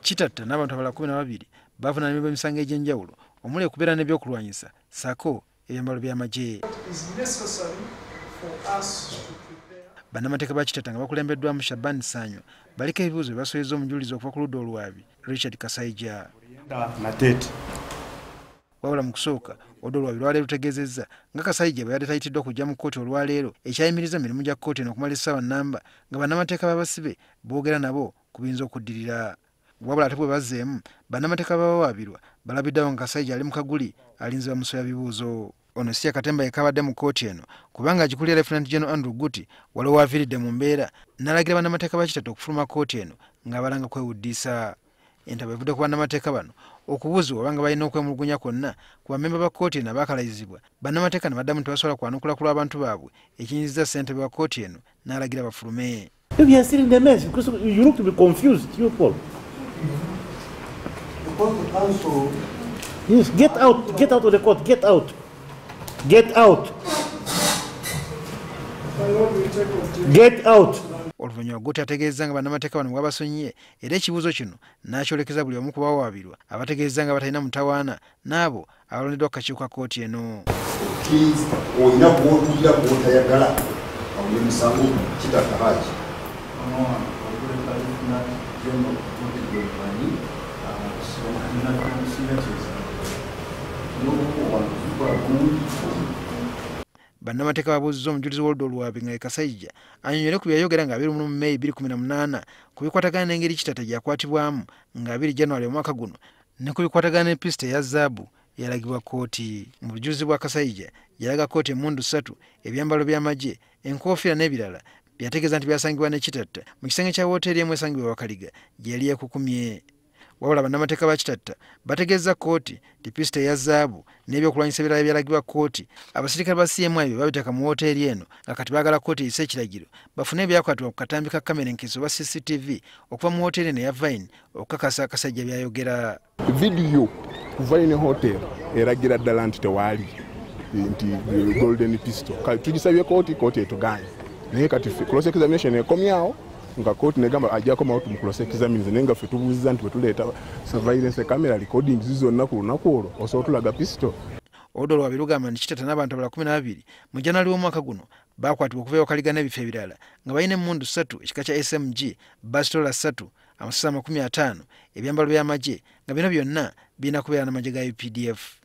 Kitatta n'abantu abalala 12 bavunaanibwa emisango egy'enjawulo omuli okubeera n'ebyokulwanyisa sako ebyambalo by'amagye. Bannamateeka ba Kitatta nga bakulembeddwamu Shaban Sanyo baliko ebibuuzo bye basolezza omujulizi okuva ku ludda olwabi Richard Kasayija. Wabula mu kusooka oludda olwabi lwaleero lutegeezezza nga Kasayija bwe yali tayitiddwa okujja mu kkooti olwaleero ekyayimiriza emirimu gya kkooti eno okumala essaawa nnamba nga bannamateeka b'abasibe boogera nabo ku biyinza okuddirira. Wabula ate bwe bazzeemu bannamateeka b'abawaabirwa balabiddewo nga Kasayija ali mu kaguli alinze bamusoya bibuuzo. Ono si Katemba yekabadde mu kkooti eno kubanga agikulira Lieutenant General Andrew Guti waliwo waaviiridde mu mbeera n'alagira bannamateeka ba Kitatta okufuluma kkooti eno nga balanga kwewuddisa. Entabo evudde ku bannamateeka bano okubuuzibwa obanga balina okwemulugunya kwonna ku bammemba ba kkooti eno abakalayizibwa. Bannamateeka ne baddamu tebasobola kwanukula ku lw'abantu baabwe ekinyinyiza ssentebe wa kkooti eno n'alagira bafulume. You are still in the mess because you look to be confused, you Paul. Yes, get out of the court, get out. Get out. Get out. Oluvannyuma Guti ategeezza nga bannamateeka bano bwabasonyiye era ekibuuzo kino n'akyolekeza buli omu ku bawaabirwa abategeezza nga batalina mutawaana n'abo abalondeddwa ku kakiiko ka kkooti eno. Olina bw'otuulira bw'otayagala awuye Emisango Kitatta haaki. Bannamateeka babuuzizza omujulizi w'oludda olwabi nga Kasayija anyonyole ku byayogera nga 21 Mei 2018 ku bikwatagana n'engeri Kitatta gyakwatibwamu nga 2 January omwaka guno ne ku bikwatagana ne pisita eya zaabu yalagibwa kkooti. Mu bujulizi bwa Kasayija yalaga kkooti emmundu 3 ebyambalo by'amagye enkoofiira n'ebirala byategeeza nti byasangibwa ne Kitatta mu kisenge kya wooteeri emu esangibwa Wakaliga gye yali yeekukumye. Wabula bannamateeka ba Kitatta bategeeza kkooti nti pisita eya zaabu n'ebyokulwanyisa ebirala byalagibwa kkooti abasirikale ba CMI bye babiteeka mu wooteeri eno nga kati baagala kkooti eyise ekiragiro bafune ebyakwatibwa ku katambi ka kamera enkiso oba CCTV okuva mu wooteeri eno eya Vine okukakasa Kasajja byayogera. Vidiyo kuva ine hotel eragira ddala nti tewaali nti golden pistol kale tugisabye kkooti etuganye naye kati cross examination ekomyawo nga kkooti negamba ajjako mawutu mu cross examination naye nga ffe tubuuziza nti bwe tuleeta surveillance camera recording zonna ku lunaku olwo osobola tulaga pistol. Oludda olwabi lugamba nti Kitatta n'abantu abalala 12 mu January w'omwaka guno baakwatibwa okuva Wakaliga n'ebifo ebirala nga balina emmundu 3 ekika kya SMG, basitola 3, amasasi 50, ebyambalo by'amagye nga bino byonna birina kubeera n'amagye ga UPDF.